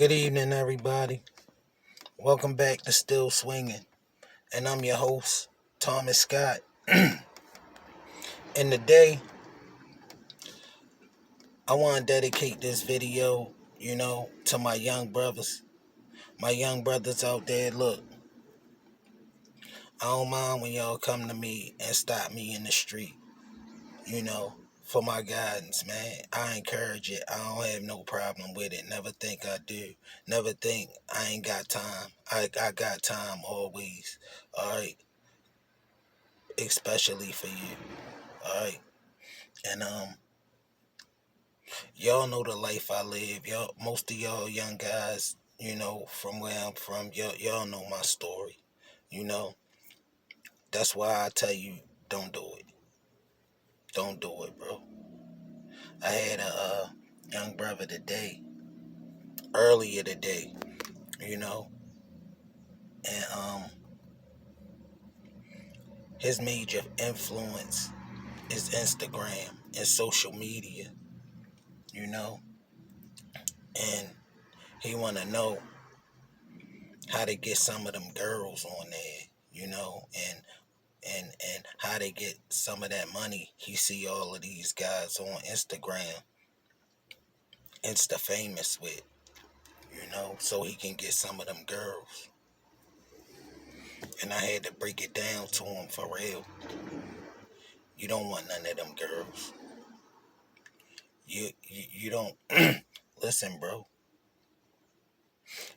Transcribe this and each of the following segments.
Good evening, everybody. Welcome back to Still Swinging. And I'm your host, Thomas Scott. And today, I want to dedicate this video, to my young brothers. My young brothers out there, look, I don't mind when y'all come to me and stop me in the street, you know, for my guidance, man. I encourage it. I don't have no problem with it. Never think I do. Never think I ain't got time. I got time always. All right. Especially for you. All right. And y'all know the life I live. Y'all, most of y'all young guys, from where I'm from, y'all know my story. You know, that's why I tell you, don't do it. Don't do it, bro. I had a young brother today, earlier today, you know, and his major influence is Instagram and social media, you know, and he wanna know how to get some of them girls on there, and how they get some of that money. He see all of these guys on Instagram, Insta famous with, so he can get some of them girls. And I had to break it down to him for real. You don't want none of them girls. You don't listen, bro.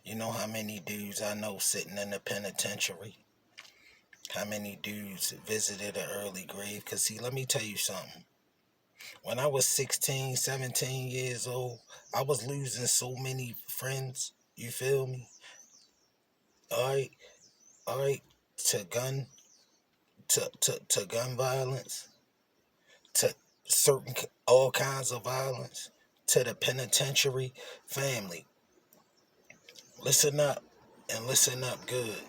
You know how many dudes I know sitting in the penitentiary? How many dudes visited an early grave? Because, see, let me tell you something. When I was 16, 17 years old, I was losing so many friends. You feel me? Alright, alright, to gun, to gun violence, to all kinds of violence, to the penitentiary. Family, listen up, and listen up good,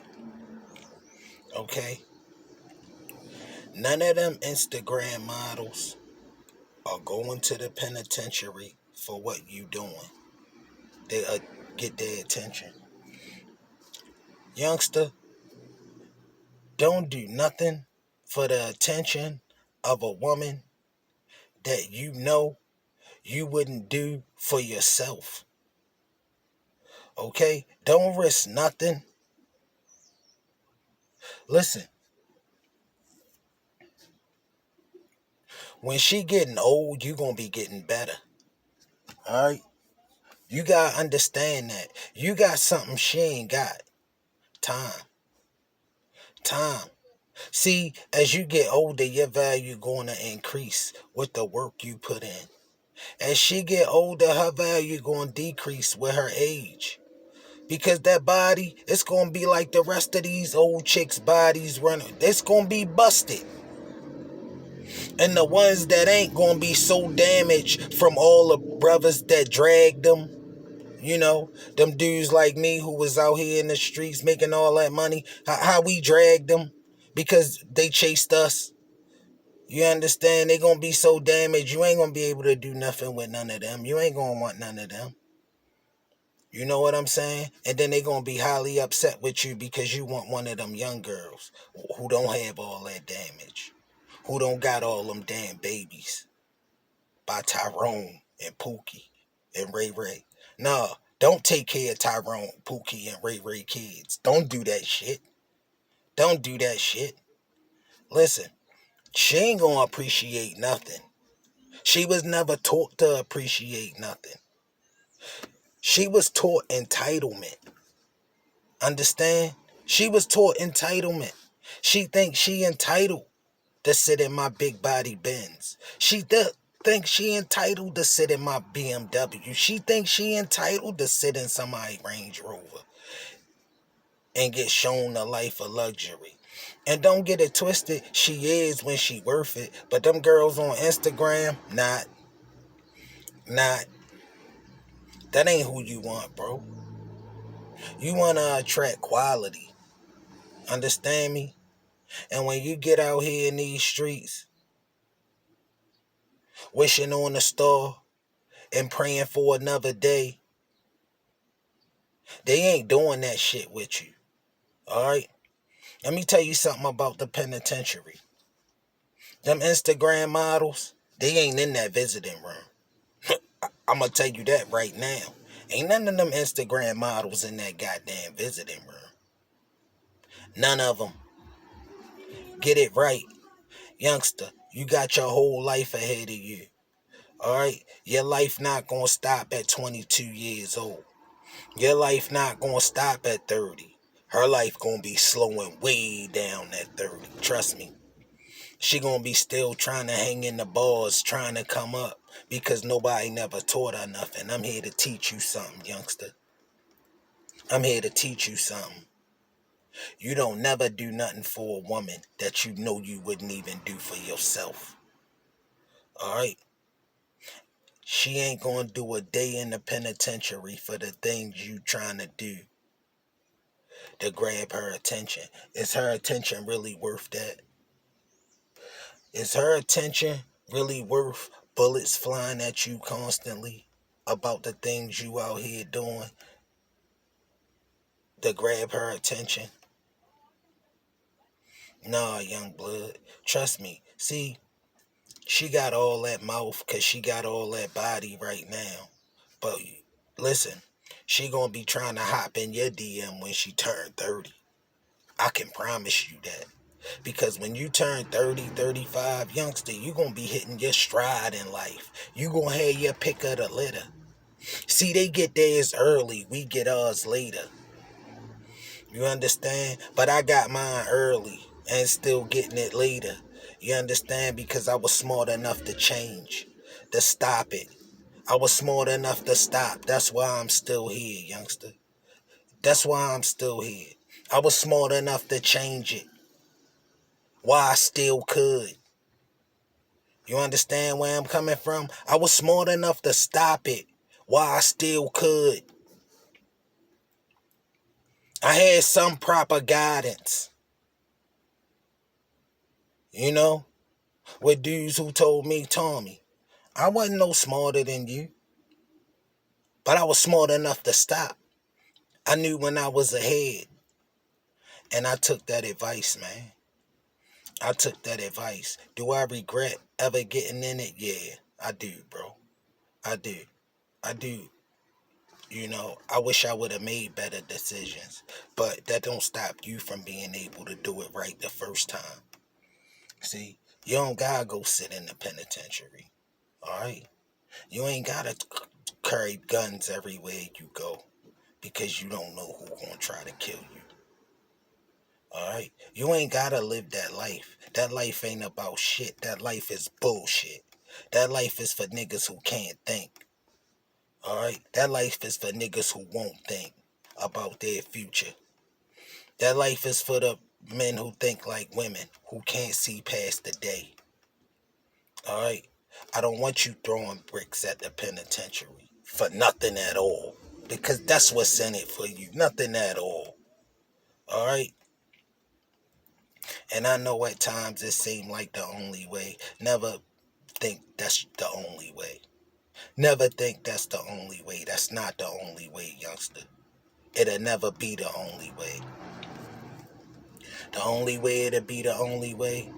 okay? None of them Instagram models are going to the penitentiary for what you doing. They get their attention. Youngster, don't do nothing for the attention of a woman that you know you wouldn't do for yourself. Okay? Don't risk nothing. Listen, when she getting old, you gonna be getting better. Alright? You gotta understand that. You got something she ain't got. Time. Time. See, as you get older, your value gonna increase with the work you put in. As she get older, her value gonna decrease with her age. Because that body, it's gonna be like the rest of these old chicks' bodies running. It's gonna be busted. And the ones that ain't gonna be so damaged from all the brothers that dragged them. Them dudes like me who was out here in the streets making all that money. How we dragged them because they chased us. You understand? They gonna be so damaged. You ain't gonna be able to do nothing with none of them. You ain't gonna want none of them. You know what I'm saying? And then they gonna be highly upset with you because you want one of them young girls who don't have all that damage, who don't got all them damn babies by Tyrone and Pookie and Ray Ray. Nah, don't take care of Tyrone, Pookie, and Ray Ray kids. Don't do that shit. Don't do that shit. Listen, she ain't gonna appreciate nothing. She was never taught to appreciate nothing. She was taught entitlement. Understand? She was taught entitlement. She thinks she entitled to sit in my big body Benz. She thinks she entitled to sit in my BMW. She thinks she entitled to sit in somebody's Range Rover and get shown a life of luxury. And don't get it twisted, she is when she worth it. But them girls on Instagram, not. That ain't who you want, bro. You want to attract quality. Understand me? And when you get out here in these streets, wishing on a star and praying for another day, They ain't doing that shit with you. Alright? Let me tell you something about the penitentiary. Them Instagram models, they ain't in that visiting room. I'm gonna tell you that right now. Ain't none of them Instagram models in that goddamn visiting room. None of them. Get it right. Youngster, you got your whole life ahead of you. Alright? Your life not gonna stop at 22 years old. Your life not gonna stop at 30. Her life gonna be slowing way down at 30. Trust me. She gonna be still trying to hang in the bars, trying to come up, because nobody never taught her nothing. I'm here to teach you something, youngster. I'm here to teach you something. You don't never do nothing for a woman that you know you wouldn't even do for yourself. Alright? She ain't gonna do a day in the penitentiary for the things you trying to do to grab her attention. Is her attention really worth that? Is her attention really worth bullets flying at you constantly about the things you out here doing to grab her attention? Nah, young blood. Trust me. See, she got all that mouth because she got all that body right now. But listen, she gonna be trying to hop in your DM when she turned 30. I can promise you that. Because when you turn 30, 35, youngster, you gonna be hitting your stride in life. You gonna have your pick of the litter. See, they get theirs early, we get ours later. You understand? But I got mine early and still getting it later. You understand? Because I was smart enough to change, to stop it. I was smart enough to stop. That's why I'm still here, youngster. That's why I'm still here. I was smart enough to change it. Why I still could. You understand where I'm coming from? I was smart enough to stop it. Why I still could. I had some proper guidance. You know? With dudes who told me, Tommy, I wasn't no smarter than you. But I was smart enough to stop. I knew when I was ahead. And I took that advice, man. I took that advice. Do I regret ever getting in it? Yeah, I do, bro. I do. I do. You know, I wish I would have made better decisions. But that don't stop you from being able to do it right the first time. See, you don't gotta go sit in the penitentiary. Alright? You ain't gotta carry guns everywhere you go. Because you don't know who gonna try to kill you. Alright? You ain't gotta live that life. That life ain't about shit. That life is bullshit. That life is for niggas who can't think. Alright? That life is for niggas who won't think about their future. That life is for the men who think like women, who can't see past the day. Alright? I don't want you throwing bricks at the penitentiary for nothing at all. Because that's what's in it for you. Nothing at all. Alright? And I know at times it seemed like the only way. Never think that's the only way. Never think that's the only way. That's not the only way, youngster. It'll never be the only way. The only way it'll be the only way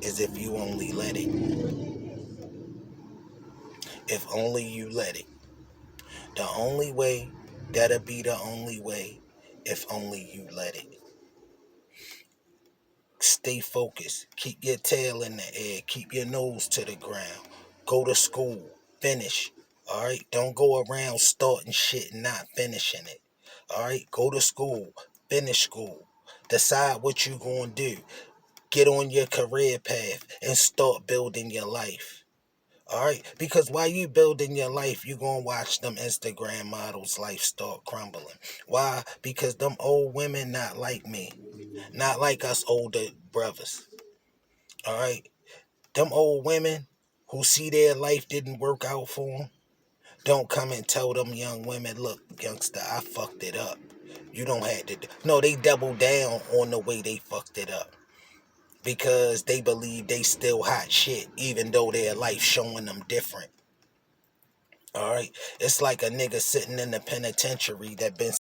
is if you only let it. If only you let it. The only way that'll be the only way if only you let it. Stay focused. Keep your tail in the air. Keep your nose to the ground. Go to school. Finish. Alright? Don't go around starting shit and not finishing it. Alright? Go to school. Finish school. Decide what you gonna do. Get on your career path and start building your life. Alright? Because while you building your life, you gonna watch them Instagram models' life start crumbling. Why? Because them old women not like me. Not like us older brothers. Alright? Them old women who see their life didn't work out for them, don't come and tell them young women, look, youngster, I fucked it up. You don't have to. No, they double down on the way they fucked it up. Because they believe they still hot shit, even though their life showing them different. Alright? It's like a nigga sitting in the penitentiary that been